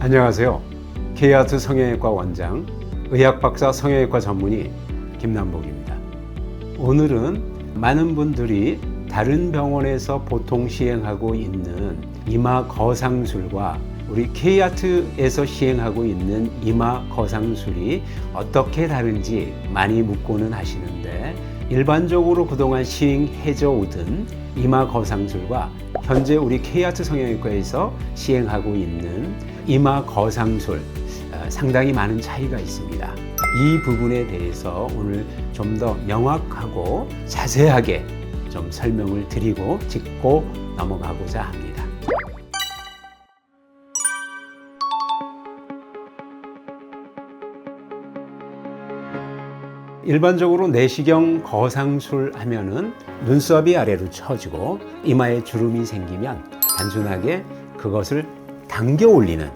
안녕하세요. K아트 성형외과 원장, 의학박사 성형외과 전문의 김남복입니다. 오늘은 많은 분들이 다른 병원에서 보통 시행하고 있는 이마 거상술과 우리 K아트에서 시행하고 있는 이마 거상술이 어떻게 다른지 많이 묻고는 하시는데, 일반적으로 그동안 시행해져 오던 이마 거상술과 현재 우리 K아트 성형외과에서 시행하고 있는 이마 거상술 상당히 많은 차이가 있습니다. 이 부분에 대해서 오늘 좀 더 명확하고 자세하게 좀 설명을 드리고 짚고 넘어가고자 합니다. 일반적으로 내시경 거상술 하면은 눈썹이 아래로 처지고 이마에 주름이 생기면 단순하게 그것을 당겨 올리는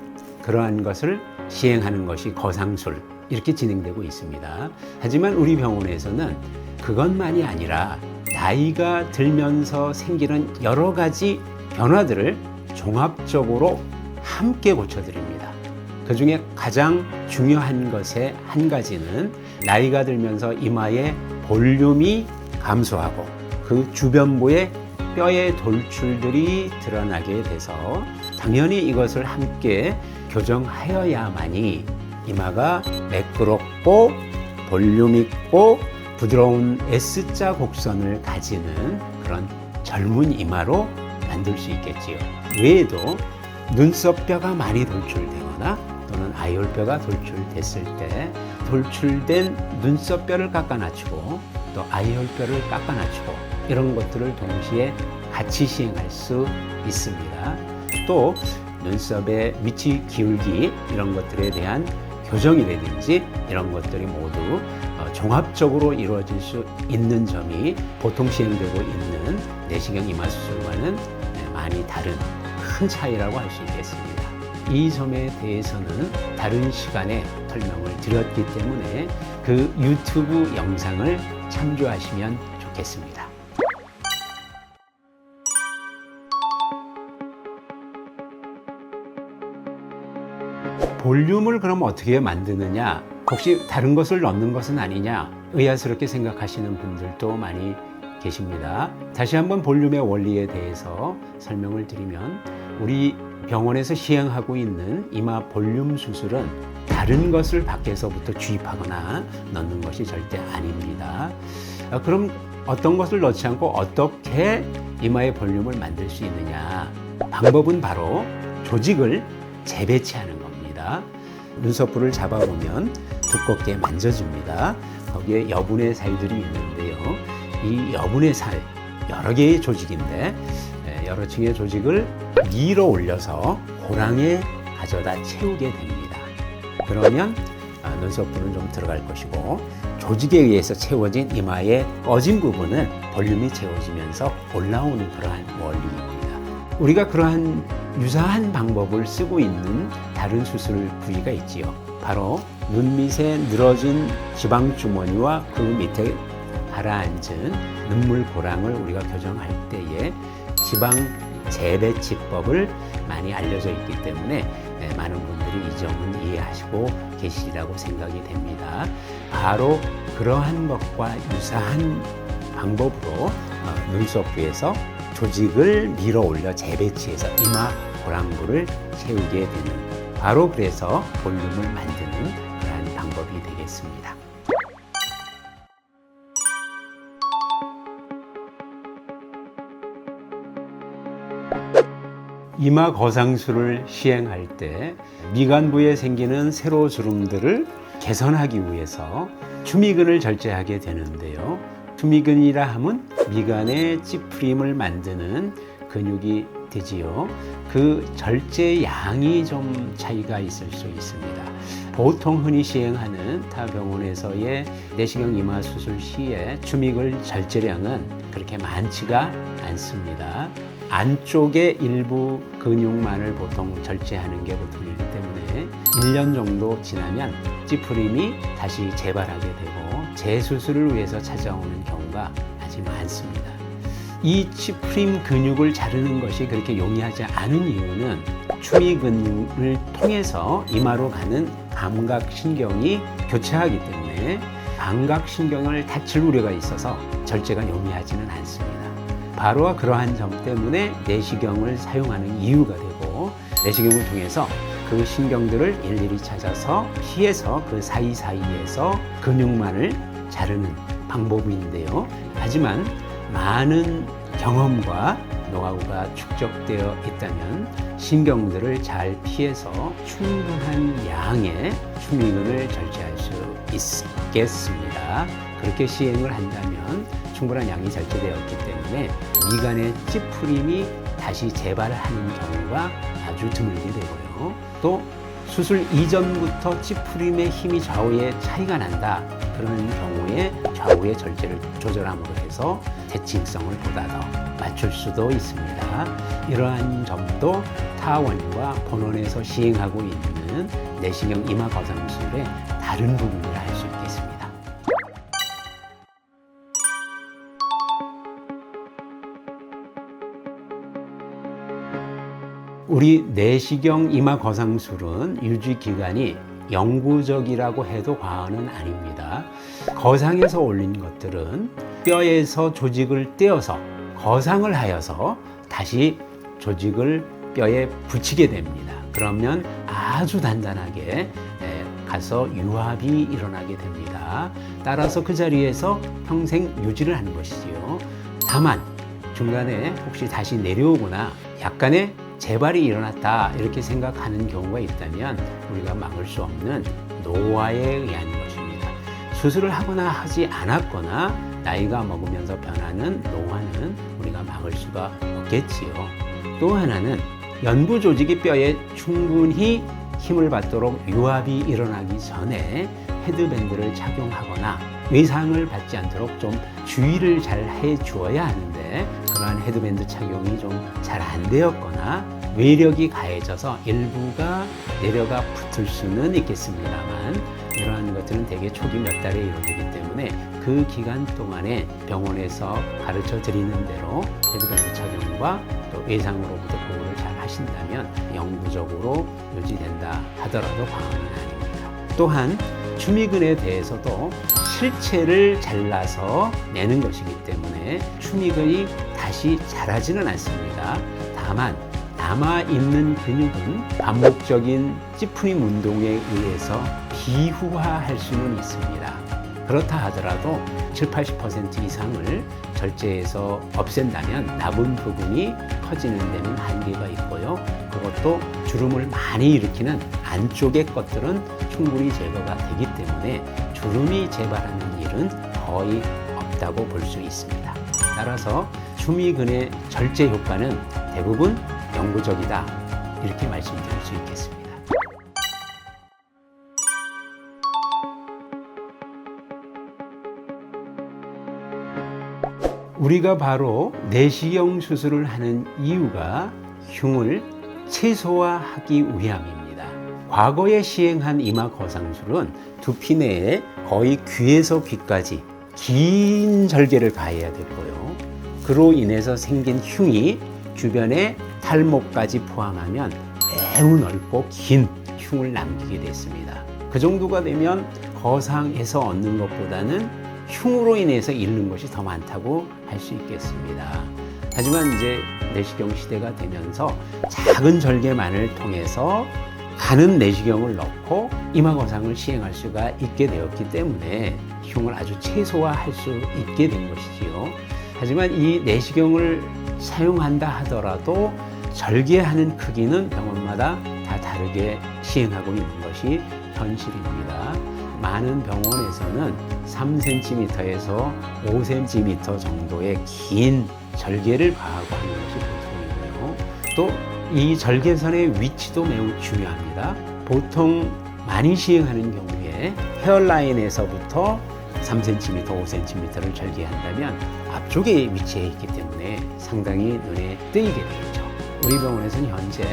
그러한 것을 시행하는 것이 거상술, 이렇게 진행되고 있습니다. 하지만 우리 병원에서는 그것만이 아니라 나이가 들면서 생기는 여러 가지 변화들을 종합적으로 함께 고쳐드립니다. 그 중에 가장 중요한 것의 한 가지는 나이가 들면서 이마의 볼륨이 감소하고 그 주변부의 뼈의 돌출들이 드러나게 돼서 당연히 이것을 함께 교정하여야만이 이마가 매끄럽고 볼륨 있고 부드러운 S자 곡선을 가지는 그런 젊은 이마로 만들 수 있겠지요. 외에도 눈썹뼈가 많이 돌출되거나 또는 아이홀뼈가 돌출됐을 때 돌출된 눈썹뼈를 깎아 낮추고 또 아이홀뼈를 깎아 낮추고 이런 것들을 동시에 같이 시행할 수 있습니다. 또 눈썹의 위치 기울기 이런 것들에 대한 교정이라든지 이런 것들이 모두 종합적으로 이루어질 수 있는 점이 보통 시행되고 있는 내시경 이마 수술과는 많이 다른 큰 차이라고 할 수 있겠습니다. 이 점에 대해서는 다른 시간에 설명을 드렸기 때문에 그 유튜브 영상을 참조하시면 좋겠습니다. 볼륨을 그럼 어떻게 만드느냐? 혹시 다른 것을 넣는 것은 아니냐? 의아스럽게 생각하시는 분들도 많이 계십니다. 다시 한번 볼륨의 원리에 대해서 설명을 드리면, 우리 병원에서 시행하고 있는 이마 볼륨 수술은 다른 것을 밖에서부터 주입하거나 넣는 것이 절대 아닙니다. 그럼 어떤 것을 넣지 않고 어떻게 이마의 볼륨을 만들 수 있느냐? 방법은 바로 조직을 재배치하는 겁니다. 눈썹부를 잡아보면 두껍게 만져집니다. 거기에 여분의 살들이 있는데요. 이 여분의 살, 여러 개의 조직인데 여러 층의 조직을 밀어 올려서 고랑에 가져다 채우게 됩니다. 그러면 눈썹부는 좀 들어갈 것이고 조직에 의해서 채워진 이마의 꺼진 부분은 볼륨이 채워지면서 올라오는 그러한 원리입니다. 우리가 그러한 유사한 방법을 쓰고 있는 다른 수술 부위가 있지요. 바로 눈 밑에 늘어진 지방주머니와 그 밑에 가라앉은 눈물 고랑을 우리가 교정할 때에 지방 재배치법을 많이 알려져 있기 때문에 많은 분들이 이 점은 이해하시고 계시리라고 생각이 됩니다. 바로 그러한 것과 유사한 방법으로 눈썹부에서 조직을 밀어 올려 재배치해서 이마 고랑부를 채우게 되는, 바로 그래서 볼륨을 만드는 그러한 방법이 되겠습니다. 이마 거상술을 시행할 때 미간부에 생기는 세로 주름들을 개선하기 위해서 추미근을 절제하게 되는데요. 추미근이라 함은 미간의 찌푸림을 만드는 근육이 되지요. 그 절제 양이 좀 차이가 있을 수 있습니다. 보통 흔히 시행하는 타 병원에서의 내시경 이마 수술 시에 추미근 절제량은 그렇게 많지가 않습니다. 안쪽의 일부 근육만을 보통 절제하는 게 보통이기 때문에 1년 정도 지나면 찌푸림이 다시 재발하게 되고 재수술을 위해서 찾아오는 경우가 아주 많습니다. 이 치프림 근육을 자르는 것이 그렇게 용이하지 않은 이유는 추미 근육을 통해서 이마로 가는 감각신경이 교차하기 때문에 감각신경을 다칠 우려가 있어서 절제가 용이하지는 않습니다. 바로 그러한 점 때문에 내시경을 사용하는 이유가 되고, 내시경을 통해서 그 신경들을 일일이 찾아서 피해서 그 사이사이에서 근육만을 자르는 방법인데요. 하지만 많은 경험과 노하우가 축적되어 있다면 신경들을 잘 피해서 충분한 양의 추미근을 절제할 수 있겠습니다. 그렇게 시행을 한다면 충분한 양이 절제되었기 때문에 미간의 찌푸림이 다시 재발하는 경우가 아주 드물게 되고요. 또 수술 이전부터 찌푸림의 힘이 좌우에 차이가 난다. 그런 경우에 좌우의 절제를 조절함으로 해서 대칭성을 보다 더 맞출 수도 있습니다. 이러한 점도 타원과 본원에서 시행하고 있는 내시경 이마 거상술의 다른 부분이라 할 수 있겠습니다. 우리 내시경 이마 거상술은 유지 기간이 영구적이라고 해도 과언은 아닙니다. 거상에서 올린 것들은 뼈에서 조직을 떼어서 거상을 하여서 다시 조직을 뼈에 붙이게 됩니다. 그러면 아주 단단하게 가서 유합이 일어나게 됩니다. 따라서 그 자리에서 평생 유지를 하는 것이지요. 다만 중간에 혹시 다시 내려오거나 약간의 재발이 일어났다 이렇게 생각하는 경우가 있다면 우리가 막을 수 없는 노화에 의한 것입니다. 수술을 하거나 하지 않았거나 나이가 먹으면서 변하는 노화는 우리가 막을 수가 없겠지요. 또 하나는 연부 조직이 뼈에 충분히 힘을 받도록 유합이 일어나기 전에 헤드밴드를 착용하거나 외상을 받지 않도록 좀 주의를 잘 해주어야 하는데, 그러한 헤드밴드 착용이 좀 잘 안 되었거나 외력이 가해져서 일부가 내려가 붙을 수는 있겠습니다만, 이러한 것들은 대개 초기 몇 달에 이루어지기 때문에 그 기간 동안에 병원에서 가르쳐 드리는 대로 헤드밴드 착용과 또 외상으로부터 보호를 잘 하신다면 영구적으로 유지된다 하더라도 과언은 아닙니다. 또한 추미근에 대해서도 실체를 잘라서 내는 것이기 때문에 추미근이 다시 자라지는 않습니다. 다만 남아있는 근육은 반복적인 찌푸림 운동에 의해서 비후화할 수는 있습니다. 그렇다 하더라도 70-80% 이상을 절제해서 없앤다면 남은 부분이 커지는 데는 한계가 있고요. 그것도 주름을 많이 일으키는 안쪽의 것들은 충분히 제거가 되기 때문에 주름이 재발하는 일은 거의 없다고 볼 수 있습니다. 따라서 추미근의 절제 효과는 대부분 영구적이다, 이렇게 말씀드릴 수 있겠습니다. 우리가 바로 내시경 수술을 하는 이유가 흉을 최소화하기 위함입니다. 과거에 시행한 이마 거상술은 두피 내에 거의 귀에서 귀까지 긴 절개를 가해야 됐고요. 그로 인해서 생긴 흉이 주변에 탈모까지 포함하면 매우 넓고 긴 흉을 남기게 됐습니다. 그 정도가 되면 거상에서 얻는 것보다는 흉으로 인해서 잃는 것이 더 많다고 할 수 있겠습니다. 하지만 이제 내시경 시대가 되면서 작은 절개만을 통해서 가는 내시경을 넣고 이마 거상을 시행할 수가 있게 되었기 때문에 흉을 아주 최소화할 수 있게 된 것이지요. 하지만 이 내시경을 사용한다 하더라도 절개하는 크기는 병원마다 다 다르게 시행하고 있는 것이 현실입니다. 많은 병원에서는 3cm에서 5cm 정도의 긴 절개를 가하고 하는 것이 보통이고요. 또 이 절개선의 위치도 매우 중요합니다. 보통 많이 시행하는 경우에 헤어라인에서부터 3cm, 5cm를 절개한다면 앞쪽에 위치해 있기 때문에 상당히 눈에 띄게 되죠. 우리 병원에서는 현재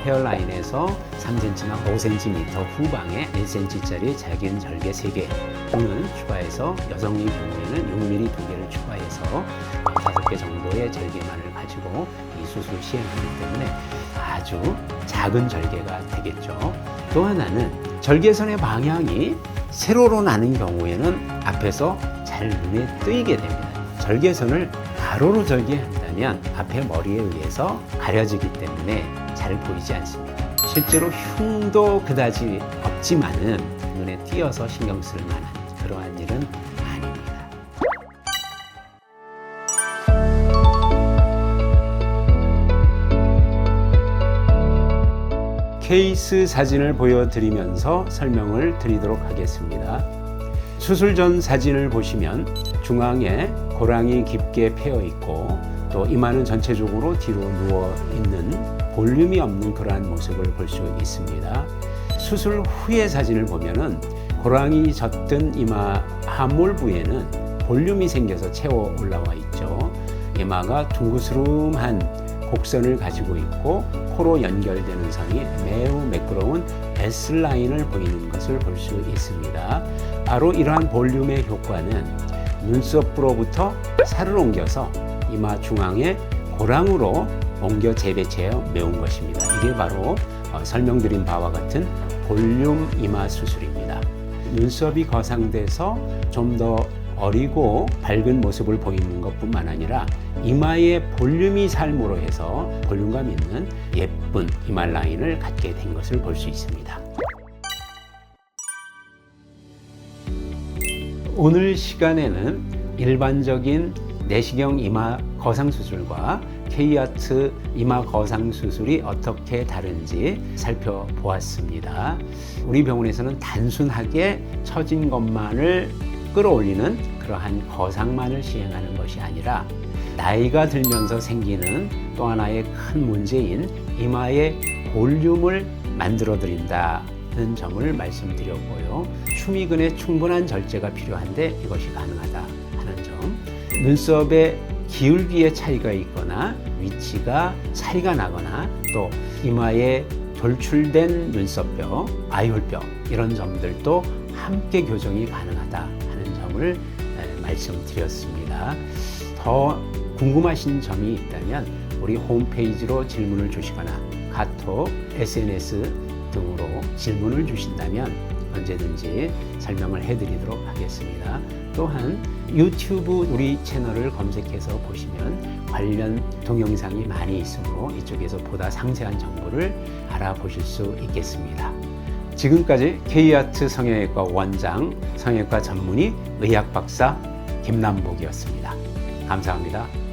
헤어라인에서 3cm나 5cm 후방에 1cm짜리 작은 절개 3개 또는 추가해서 여성의 경우에는 6mm 2개를 추가해서 5 개 정도의 절개만을 가지고 이 수술을 시행하기 때문에 아주 작은 절개가 되겠죠. 또 하나는 절개선의 방향이 세로로 나는 경우에는 앞에서 잘 눈에 띄게 됩니다. 절개선을 가로로 절개한다면 앞에 머리에 의해서 가려지기 때문에 잘 보이지 않습니다. 실제로 흉도 그다지 없지만은 눈에 띄어서 신경 쓸 만한 그러한 일은 아닙니다. 케이스 사진을 보여드리면서 설명을 드리도록 하겠습니다. 수술 전 사진을 보시면 중앙에 고랑이 깊게 패여 있고 또 이마는 전체적으로 뒤로 누워 있는 볼륨이 없는 그러한 모습을 볼 수 있습니다. 수술 후의 사진을 보면은 고랑이 젖든 이마 함몰 부에는 볼륨이 생겨서 채워 올라와 있죠. 이마가 둥그스름한 곡선을 가지고 있고 코로 연결되는 선이 매우 매끄러운 S라인을 보이는 것을 볼 수 있습니다. 바로 이러한 볼륨의 효과는 눈썹으로부터 살을 옮겨서 이마 중앙에 고랑으로 옮겨 재배치해 메운 것입니다. 이게 바로 설명드린 바와 같은 볼륨 이마 수술입니다. 눈썹이 거상돼서 좀 더 어리고 밝은 모습을 보이는 것뿐만 아니라 이마에 볼륨이 삶으로 해서 볼륨감 있는 예쁜 이마 라인을 갖게 된 것을 볼 수 있습니다. 오늘 시간에는 일반적인 내시경 이마 거상 수술과 K아트 이마 거상 수술이 어떻게 다른지 살펴보았습니다. 우리 병원에서는 단순하게 처진 것만을 끌어올리는 그러한 거상만을 시행하는 것이 아니라 나이가 들면서 생기는 또 하나의 큰 문제인 이마의 볼륨을 만들어 드린다는 점을 말씀드렸고요. 추미근의 충분한 절제가 필요한데 이것이 가능하다 하는 점, 눈썹의 기울기의 차이가 있거나 위치가 차이가 나거나 또 이마에 돌출된 눈썹뼈, 아이홀뼈 이런 점들도 함께 교정이 가능하다 하는 점을 말씀드렸습니다. 더 궁금하신 점이 있다면 우리 홈페이지로 질문을 주시거나 카톡, SNS 등으로 질문을 주신다면 언제든지 설명을 해드리도록 하겠습니다. 또한 유튜브 우리 채널을 검색해서 보시면 관련 동영상이 많이 있으므로 이쪽에서 보다 상세한 정보를 알아보실 수 있겠습니다. 지금까지 K아트 성형외과 원장, 성형외과 전문의 의학박사 김남복이었습니다. 감사합니다.